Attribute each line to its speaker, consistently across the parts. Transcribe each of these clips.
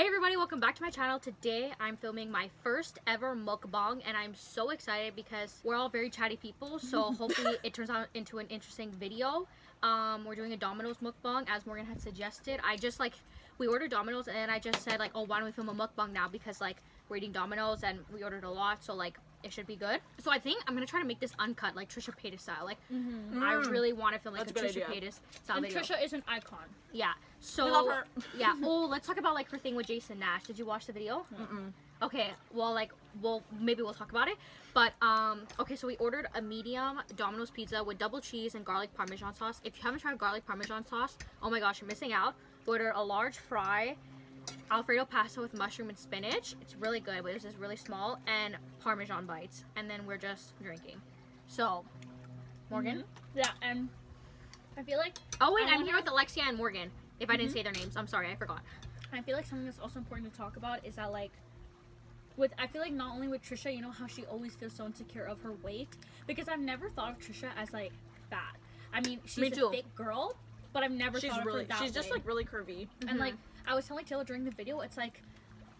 Speaker 1: Hey everybody, welcome back to my channel. Today I'm filming my first ever mukbang and I'm so excited because we're all very chatty people, so hopefully it turns out into an interesting video. We're doing a Domino's mukbang as Morgan had suggested. We ordered Domino's and I just said like, oh, why don't we film a mukbang now, because like we're eating Domino's and we ordered a lot, so like it should be good. So I think I'm gonna try to make this uncut, like Trisha Paytas style. Like I really want to film like a Trisha Paytas style video.
Speaker 2: And Trisha is an icon.
Speaker 1: Yeah. So
Speaker 2: we love her.
Speaker 1: Yeah. Oh, let's talk about like her thing with Jason Nash. Did you watch the video? Okay. Well, like, maybe we'll talk about it. But okay. So we ordered a medium Domino's pizza with double cheese and garlic parmesan sauce. If you haven't tried garlic parmesan sauce, oh my gosh, you're missing out. We ordered a large fry, Alfredo pasta with mushroom and spinach. It's really good, but it was just really small, and Parmesan bites. And then we're just drinking. So, Morgan?
Speaker 2: Yeah, and I feel like...
Speaker 1: Oh wait, I'm here with Alexia and Morgan. If I didn't say their names, I'm sorry, I forgot.
Speaker 2: I feel like something that's also important to talk about is that like, I feel like not only with Trisha, you know how she always feels so insecure of her weight? Because I've never thought of Trisha as like fat. I mean, she's a thick girl, but I've never thought of her that way.
Speaker 3: She's just like really curvy.
Speaker 2: And like, I was telling Taylor during the video, it's like,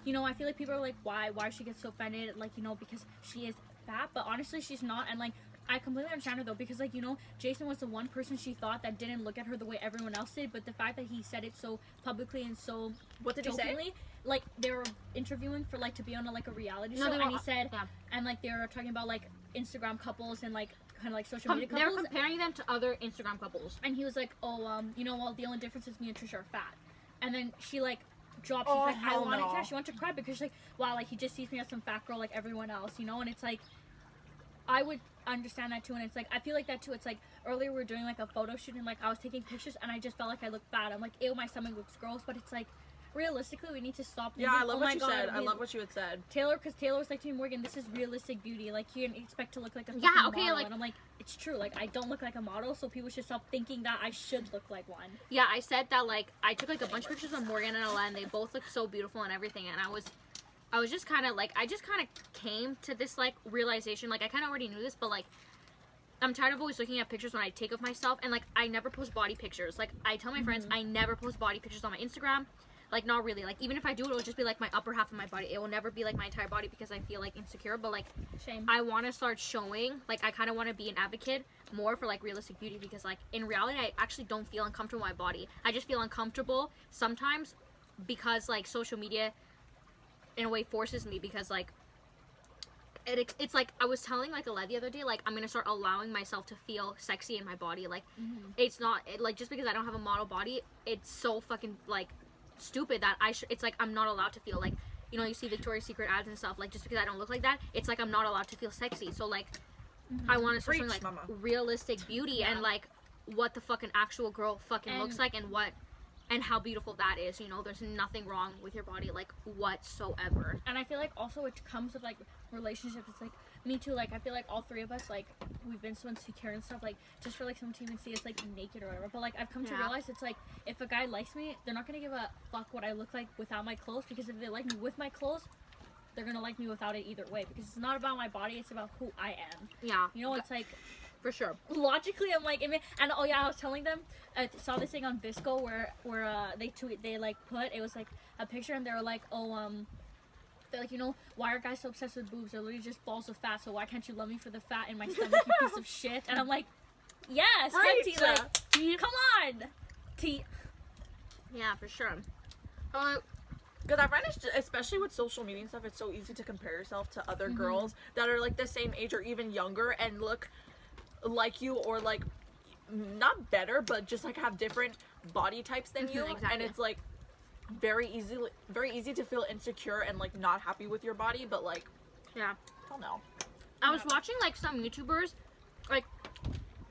Speaker 2: you know, I feel like people are like, why she gets so offended, like, you know, because she is fat, but honestly she's not. And like, I completely understand her though, because like, you know, Jason was the one person she thought that didn't look at her the way everyone else did, but the fact that he said it so publicly and so
Speaker 3: what did he say?
Speaker 2: Like they were interviewing for like to be on a reality show, and he said, and like they were talking about like Instagram couples and like kind of like social media couples.
Speaker 1: They were comparing them to other Instagram couples,
Speaker 2: and he was like, oh, you know, well, the only difference is me and Trisha are fat. And then she like dropped. She's like, I wanted to. She wanted to cry because she's like, wow, like he just sees me as some fat girl like everyone else, you know. And it's like, I would understand that too. And it's like, I feel like that too. It's like earlier we were doing like a photo shoot and like I was taking pictures and I just felt like I looked fat. I'm like, ew, my stomach looks gross. But it's like, realistically, we need to stop thinking,
Speaker 3: I love what you said. I love what you had said.
Speaker 2: Because Taylor was like to me, Morgan, this is realistic beauty. Like, you didn't expect to look like a model. Like, and I'm like, it's true. Like, I don't look like a model, so people should stop thinking that I should look like one.
Speaker 1: Yeah, I said that, like, I took, like, a bunch of pictures of Morgan and Ella, and they both looked so beautiful and everything, and I was just kind of, like, I just kind of came to this, like, realization. Like, I kind of already knew this, but, like, I'm tired of always looking at pictures when I take of myself, and, like, I never post body pictures. Like, I tell my friends I never post body pictures on my Instagram. Like, not really. Like, even if I do, it'll just be, like, my upper half of my body. It will never be, like, my entire body because I feel, like, insecure. But, like, I want to start showing, like, I kind of want to be an advocate more for, like, realistic beauty. Because, like, in reality, I actually don't feel uncomfortable with my body. I just feel uncomfortable sometimes because, like, social media, in a way, forces me. Because, like, it's like, I was telling, like, Aled the other day, like, I'm going to start allowing myself to feel sexy in my body. Like, it's not, like, just because I don't have a model body, it's so fucking, like, stupid that it's like I'm not allowed to feel like, you know, you see Victoria's Secret ads and stuff, like, just because I don't look like that, it's like I'm not allowed to feel sexy. So like I want to start showing like realistic beauty and like what the fucking actual girl fucking looks like and how beautiful that is. You know, there's nothing wrong with your body, like, whatsoever.
Speaker 2: And I feel like also it comes with like relationships. It's like me too. Like, I feel like all three of us, like, we've been so insecure and stuff, like, just for like someone to even see us like naked or whatever. But like, I've come to realize it's like, if a guy likes me, they're not gonna give a fuck what I look like without my clothes, because if they like me with my clothes, they're gonna like me without it either way, because it's not about my body, it's about who I am.
Speaker 1: Yeah,
Speaker 2: you know, it's like,
Speaker 1: for sure.
Speaker 2: Logically, I'm like, and oh yeah, I was telling them, I saw this thing on Visco where they like put, it was like a picture, and they were like, oh, they're like, you know, why are guys so obsessed with boobs? They're literally just balls of fat, so why can't you love me for the fat in my stomach, you piece of shit? And I'm like, yes,
Speaker 3: right,
Speaker 2: T, like, come on, T.
Speaker 1: Yeah, for sure.
Speaker 3: Because I find it's, especially with social media and stuff, it's so easy to compare yourself to other girls that are like the same age or even younger and look like you, or like not better, but just like have different body types than you.
Speaker 1: Exactly.
Speaker 3: And it's like very easy to feel insecure and like not happy with your body. But like,
Speaker 1: yeah,
Speaker 3: I don't know.
Speaker 1: I was watching like some YouTubers, like,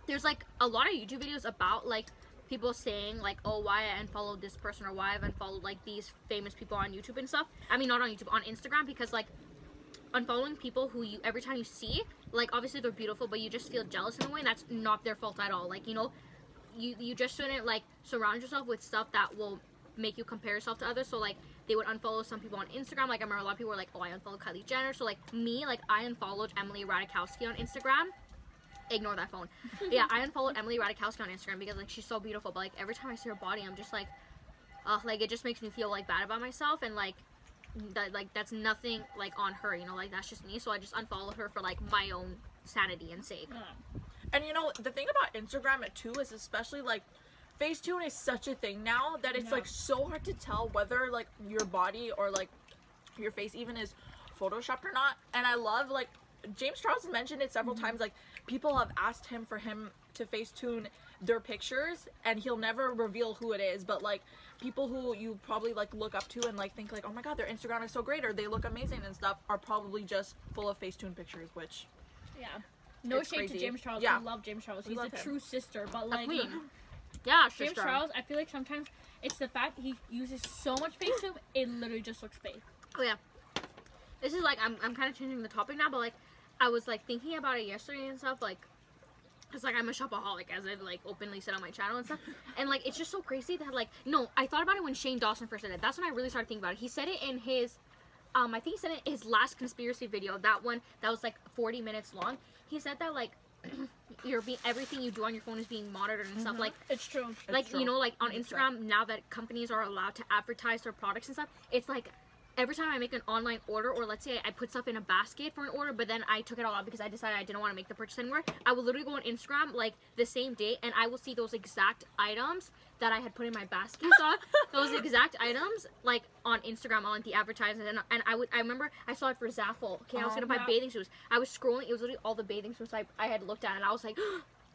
Speaker 1: there's like a lot of YouTube videos about like people saying like, oh, why I unfollowed this person, or why I've unfollowed like these famous people on YouTube and stuff. I mean, not on YouTube, on Instagram, because like unfollowing people who you, every time you see, like, obviously they're beautiful, but you just feel jealous in a way, and that's not their fault at all. Like, you know, you just shouldn't like surround yourself with stuff that will make you compare yourself to others. So like, they would unfollow some people on Instagram. Like, I remember a lot of people were like, oh, I unfollowed Kylie Jenner. So like me, like, I unfollowed Emily Ratajkowski on Instagram. Ignore that phone. Yeah, I unfollowed Emily Ratajkowski on Instagram because like she's so beautiful, but like every time I see her body, I'm just like, like it just makes me feel like bad about myself, and like that, like that's nothing like on her, you know, like that's just me. So I just unfollowed her for like my own sanity and sake.
Speaker 3: And you know, the thing about Instagram too is, especially like Facetune is such a thing now that it's like so hard to tell whether like your body or like your face even is photoshopped or not. And I love, like, James Charles has mentioned it several times, like people have asked him for him to Facetune their pictures and he'll never reveal who it is, but like people who you probably like look up to and like think like, oh my god, their Instagram is so great or they look amazing and stuff, are probably just full of Facetune pictures, which
Speaker 2: no shade to James Charles. I love James Charles. He's a true sister, but like James Charles, I feel like sometimes it's the fact he uses so much Facetune, it literally just looks fake.
Speaker 1: Oh yeah, this is like I'm kind of changing the topic now, but like I was like thinking about it yesterday and stuff, like it's like I'm a shopaholic, as I like openly said on my channel and stuff, and like it's just so crazy that like, no, I thought about it when Shane Dawson first said it. That's when I really started thinking about it. He said it in his I think he said it in his last conspiracy video, that one that was like 40 minutes long. He said that like everything you do on your phone is being monitored and stuff. Like
Speaker 2: it's true.
Speaker 1: Like you know, like on Instagram now that companies are allowed to advertise their products and stuff, it's like every time I make an online order, or let's say I put stuff in a basket for an order, but then I took it all out because I decided I didn't want to make the purchase anymore, I will literally go on Instagram like the same day and I will see those exact items that I had put in my basket. Those exact items like on Instagram on like the advertisements, and I remember I saw it for Zaful. Okay, I was gonna buy bathing suits. I was scrolling, it was literally all the bathing suits I had looked at, and I was like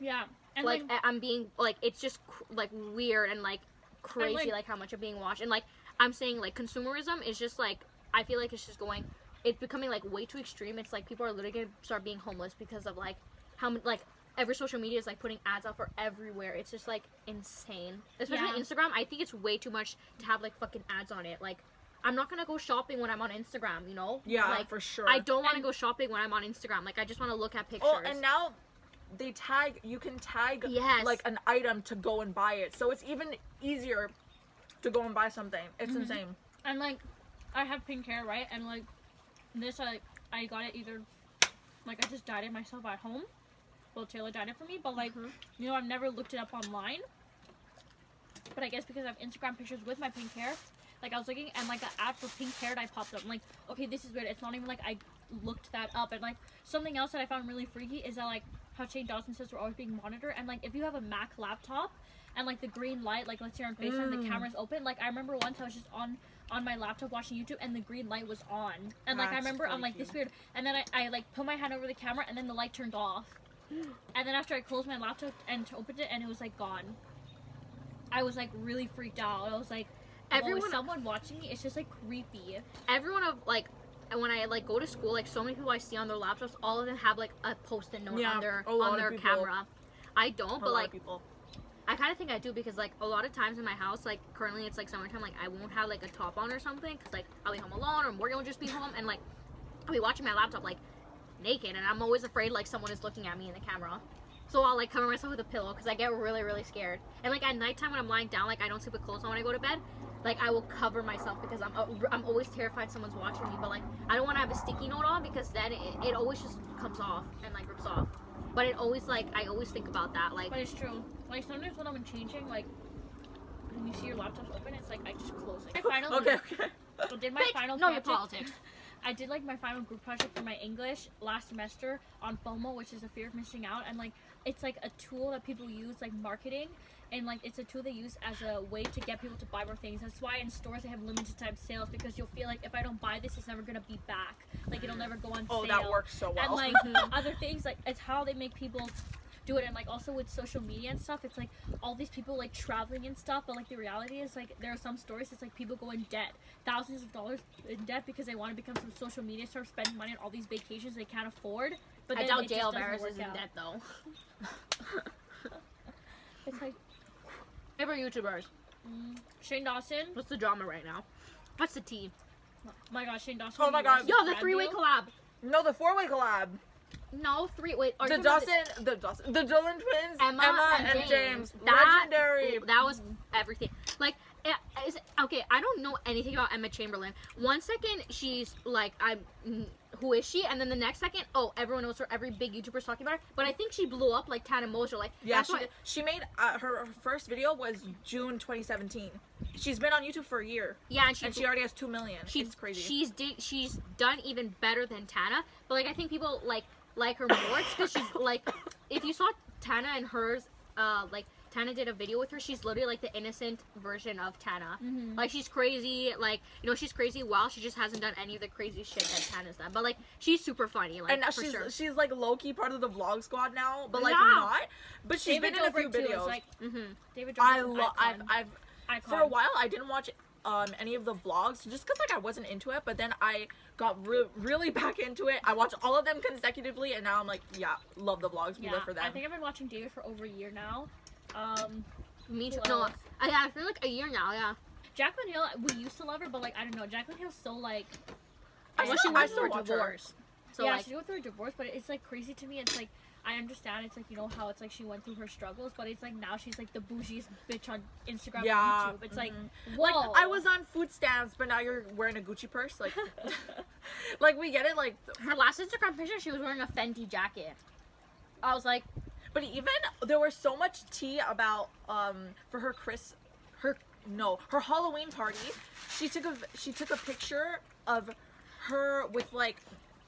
Speaker 2: and
Speaker 1: like I'm being like, it's just like weird and like crazy, and, like how much I'm being watched. And like I'm saying, like consumerism is just like, I feel like it's just going, it's becoming like way too extreme. It's like people are literally gonna start being homeless because of like how like every social media is like putting ads out for everywhere. It's just like insane, especially Instagram. I think it's way too much to have like fucking ads on it. Like I'm not gonna go shopping when I'm on Instagram, you know?
Speaker 3: Yeah,
Speaker 1: like,
Speaker 3: for sure.
Speaker 1: I don't want to go shopping when I'm on Instagram. Like I just want to look at pictures.
Speaker 3: Oh, and now they tag, you can tag like an item to go and buy it, so it's even easier to go and buy something. It's insane.
Speaker 2: And like I have pink hair, right? And like this, I got it either like I just dyed it myself at home. Well, Taylor dyed it for me, but like you know, I've never looked it up online. But I guess because I have Instagram pictures with my pink hair, like I was looking and like an ad for pink hair dye popped up. I'm like, okay, this is weird. It's not even like I looked that up. And like something else that I found really freaky is that like how Shane Dawson says we're always being monitored, and like if you have a Mac laptop and like the green light, like let's say on FaceTime the camera's open, like I remember once I was just on my laptop watching YouTube and the green light was on, and like I remember I'm like, this weird, and then I like put my hand over the camera and then the light turned off, and then after I closed my laptop and opened it and it was like gone. I was like really freaked out. I was like, everyone, is someone watching me? It's just like creepy.
Speaker 1: Everyone of like, when I like go to school, like so many people I see on their laptops, all of them have like a post-it note on their camera. I don't, but like I kind of think I do, because like a lot of times in my house, like currently it's like summertime, like I won't have like a top on or something, because like I'll be home alone or Morgan will just be home, and like I'll be watching my laptop like naked, and I'm always afraid like someone is looking at me in the camera. So I'll like cover myself with a pillow because I get really, really scared. And like at nighttime when I'm lying down, like I don't sleep with clothes on when I go to bed, like I will cover myself because I'm always terrified someone's watching me. But like I don't want to have a sticky note on, because then it always just comes off and like rips off. But it always like, I always think about that. Like,
Speaker 2: but it's true. Like sometimes when I'm changing, like when you see your laptop open, it's like I just close it. My final I did my final project.
Speaker 1: Politics.
Speaker 2: I did like my final group project for my English last semester on FOMO, which is the fear of missing out, and like it's like a tool that people use, like marketing, and like it's a tool they use as a way to get people to buy more things. That's why in stores they have limited time sales, because you'll feel like if I don't buy this, it's never gonna be back. Like it'll never go on sale.
Speaker 3: Oh, that works so well.
Speaker 2: And like other things, like it's how they make people do it. And like also with social media and stuff, it's like all these people like traveling and stuff, but like the reality is like there are some stories, it's like people go in debt, thousands of dollars in debt, because they want to become some social media star, spending money on all these vacations they can't afford. But
Speaker 1: I doubt Jail Bears is in debt though.
Speaker 2: It's like
Speaker 1: favorite YouTubers.
Speaker 2: Shane Dawson.
Speaker 1: What's the drama right now? What's the tea?
Speaker 2: Oh my god, Shane Dawson.
Speaker 3: Oh my god.
Speaker 1: Yo, the 3-way collab.
Speaker 3: No, the 4-way collab.
Speaker 1: No, 3-way.
Speaker 3: The Dillon twins, Emma and James.
Speaker 1: That,
Speaker 3: legendary.
Speaker 1: That was everything. Like, okay, I don't know anything about Emma Chamberlain. One second, she's like, who is she? And then the next second, oh, everyone knows her. Every big YouTuber's talking about her. But I think she blew up like Tana Mojo. Like,
Speaker 3: yeah, she made her first video was June 2017. she's been on YouTube for a year.
Speaker 1: Yeah,
Speaker 3: and she already has 2 million. It's crazy.
Speaker 1: She's done even better than Tana, but like I think people like her more because she's like, if you saw Tana and hers, like Tana did a video with her. She's literally like the innocent version of Tana. Like she's crazy, like you know she's crazy. While she just hasn't done any of the crazy shit that Tana's done, but like she's super funny. Like
Speaker 3: and now
Speaker 1: for sure.
Speaker 3: she's like low key part of the vlog squad now, but like
Speaker 1: Yeah.
Speaker 3: not. But she's
Speaker 2: David
Speaker 3: been in a few
Speaker 2: Dobrik, too,
Speaker 3: videos.
Speaker 2: is, like,
Speaker 1: David
Speaker 3: I
Speaker 2: Dobrik's an
Speaker 3: love.
Speaker 2: icon.
Speaker 3: I've for a while I didn't watch any of the vlogs just because like I wasn't into it, but then I got really back into it. I watched all of them consecutively, and now I'm like, yeah, love the vlogs. We live for them.
Speaker 2: I think I've been watching David for over a year now.
Speaker 1: Me too.
Speaker 2: Who
Speaker 1: No,
Speaker 2: else?
Speaker 1: I feel like a year now. Yeah.
Speaker 2: Jaclyn Hill, we used to love her, but like I don't know, Jaclyn Hill's so like.
Speaker 3: I
Speaker 1: Well,
Speaker 3: still-
Speaker 1: she
Speaker 3: I
Speaker 1: went
Speaker 3: still
Speaker 1: through a
Speaker 3: watch her.
Speaker 1: divorce. So
Speaker 2: yeah,
Speaker 1: like,
Speaker 2: she's going through a divorce, but it's like crazy to me. It's like I understand. It's like you know how it's like she went through her struggles, but it's like now she's like the bougiest bitch on Instagram
Speaker 3: Yeah,
Speaker 2: and YouTube. It's like
Speaker 3: mhm.
Speaker 2: whoa.
Speaker 3: Like I was on food stamps, but now you're wearing a Gucci purse. Like, like we get it. Like,
Speaker 1: her last Instagram picture, she was wearing a Fenty jacket. I was like,
Speaker 3: but even there was so much tea about for her her Halloween party. She took a picture of her with like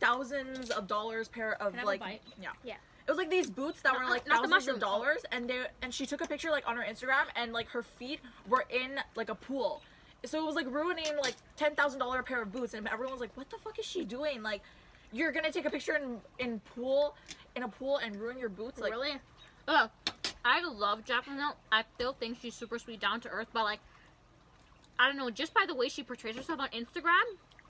Speaker 3: thousands of dollars pair of
Speaker 2: Can I have a
Speaker 3: like
Speaker 2: bite?
Speaker 1: yeah.
Speaker 3: It was like these boots that were like
Speaker 1: not the
Speaker 3: thousands of
Speaker 1: mushroom.
Speaker 3: dollars, and she took a picture like on her Instagram, and like her feet were in like a pool, so it was like ruining like $10,000 pair of boots, and everyone was like, "What the fuck is she doing? Like, you're gonna take a picture in a pool and ruin your boots?" Like,
Speaker 1: Really? Oh, I love Jaclyn Hill. I still think she's super sweet, down to earth, but like, I don't know, just by the way she portrays herself on Instagram,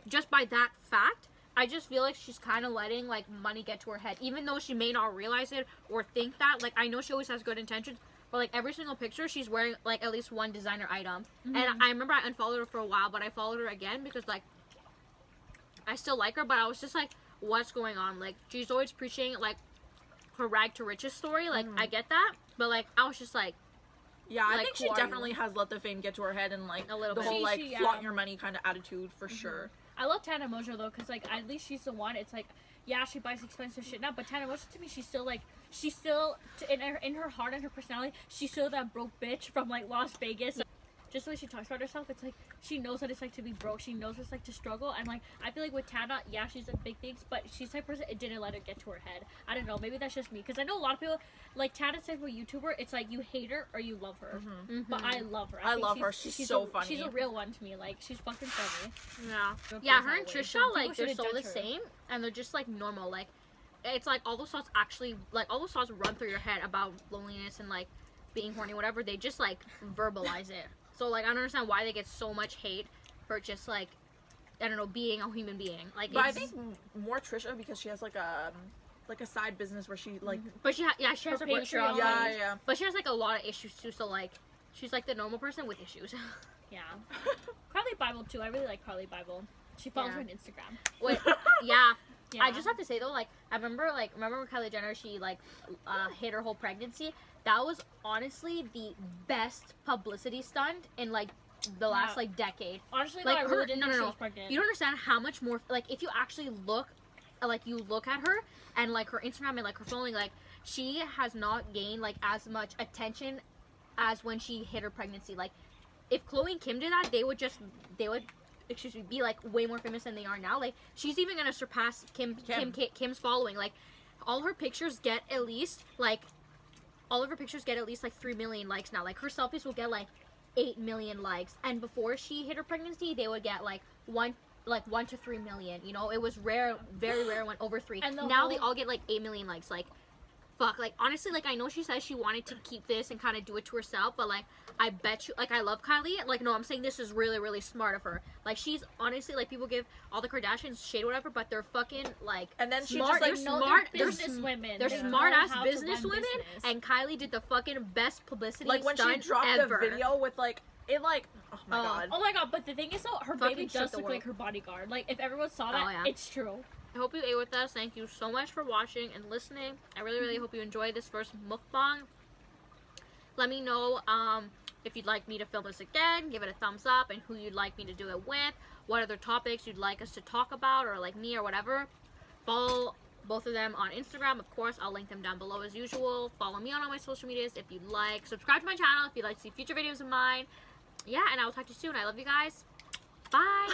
Speaker 1: just by that fact, I just feel like she's kind of letting like money get to her head, even though she may not realize it or think that. Like, I know she always has good intentions, but like every single picture, she's wearing like at least one designer item. And I remember I unfollowed her for a while, but I followed her again because like I still like her, but I was just like, what's going on? Like, she's always preaching like her rag to riches story. Like, I get that, but like I was just like,
Speaker 3: yeah, I
Speaker 1: like,
Speaker 3: think
Speaker 1: who
Speaker 3: she
Speaker 1: are you?
Speaker 3: definitely has let the fame get to her head, and like
Speaker 1: A little
Speaker 3: the
Speaker 1: bit.
Speaker 3: whole like
Speaker 2: She,
Speaker 3: flaunt your money kind of attitude for sure.
Speaker 2: I love Tana Mojo though, cause like at least she's the one. It's like, yeah, she buys expensive shit now, but Tana Mojo to me, she's still in her heart and her personality, she's still that broke bitch from like Las Vegas. Just the way she talks about herself, it's like she knows what it's like to be broke. She knows what it's like to struggle, and like I feel like with Tana, yeah, she's in big things, but she's the type of person it didn't let her get to her head. I don't know, maybe that's just me, because I know a lot of people like Tana's type of YouTuber. It's like you hate her or you love her, but I love her.
Speaker 3: I
Speaker 2: think
Speaker 3: love her. She's so funny.
Speaker 2: She's a real one to me. Like she's fucking funny.
Speaker 1: yeah,
Speaker 2: Don't
Speaker 1: yeah.
Speaker 2: feel
Speaker 1: Her and
Speaker 2: that way.
Speaker 1: Trisha,
Speaker 2: People
Speaker 1: like they're
Speaker 2: shouldn't
Speaker 1: so the
Speaker 2: judge her.
Speaker 1: same, and they're just like normal. Like, it's like all those thoughts actually, like all those thoughts run through your head about loneliness and like being horny, whatever. They just like verbalize it. So like I don't understand why they get so much hate for just like, I don't know, being a human being. Like,
Speaker 3: But I
Speaker 1: it's,
Speaker 3: think more Trisha because she has like a side business where she like
Speaker 1: but she she has
Speaker 2: Her
Speaker 1: a Patreon.
Speaker 2: Patreon.
Speaker 3: yeah.
Speaker 1: But she has like a lot of issues too. So like, she's like the normal person with issues.
Speaker 2: Yeah. Carly Bible too. I really like Carly Bible. She follows
Speaker 1: Yeah.
Speaker 2: her on Instagram.
Speaker 1: Wait, yeah.
Speaker 2: Yeah.
Speaker 1: I just have to say though, like I remember when Kylie Jenner she like hid her whole pregnancy. That was honestly the best publicity stunt in like the last like decade.
Speaker 2: Honestly,
Speaker 1: Like
Speaker 2: though, I really
Speaker 1: her,
Speaker 2: didn't
Speaker 1: no,
Speaker 2: think
Speaker 1: no,
Speaker 2: she
Speaker 1: no.
Speaker 2: was pregnant.
Speaker 1: You don't understand how much more. Like if you actually look, like you look at her and like her Instagram and like her following, like she has not gained like as much attention as when she hid her pregnancy. Like if Chloe and Kim did that, they would be like way more famous than they are now. Like she's even gonna surpass Kim's following. Like all her pictures get at least like 3 million likes now. Like her selfies will get like 8 million likes, and before she hit her pregnancy, they would get like 1 to 3 million. You know, it was rare, very rare when over 3.
Speaker 2: And
Speaker 1: now they all get like 8 million likes. Like fuck, like honestly, like I know she says she wanted to keep this and kind of do it to herself, but like I bet you, like I love Kylie, like no, I'm saying this is really, really smart of her. Like she's honestly, like people give all the Kardashians shade or whatever, but they're fucking like
Speaker 3: And then she
Speaker 1: smart.
Speaker 3: just, like,
Speaker 1: They're
Speaker 2: No,
Speaker 1: smart.
Speaker 2: they're
Speaker 1: They're
Speaker 2: business women.
Speaker 1: They're
Speaker 2: They
Speaker 1: smart
Speaker 2: know
Speaker 1: ass
Speaker 2: how to
Speaker 1: business
Speaker 2: run
Speaker 1: women,
Speaker 2: business.
Speaker 1: and Kylie did the fucking best publicity
Speaker 3: like when she
Speaker 1: stunt
Speaker 3: dropped
Speaker 1: ever.
Speaker 3: the video with like it like oh my god.
Speaker 2: Oh my god, but the thing is though, her
Speaker 1: Fucking
Speaker 2: baby
Speaker 1: shut
Speaker 2: does
Speaker 1: the
Speaker 2: look
Speaker 1: world.
Speaker 2: like her bodyguard. Like if everyone saw that,
Speaker 1: Oh, yeah.
Speaker 2: it's true.
Speaker 1: I hope you ate with us. Thank you so much for watching and listening. I really, really hope you enjoyed this first mukbang. Let me know if you'd like me to film this again. Give it a thumbs up, and who you'd like me to do it with. What other topics you'd like us to talk about, or like me or whatever. Follow both of them on Instagram. Of course, I'll link them down below as usual. Follow me on all my social medias if you'd like. Subscribe to my channel if you'd like to see future videos of mine. yeah, and I will talk to you soon. I love you guys. Bye.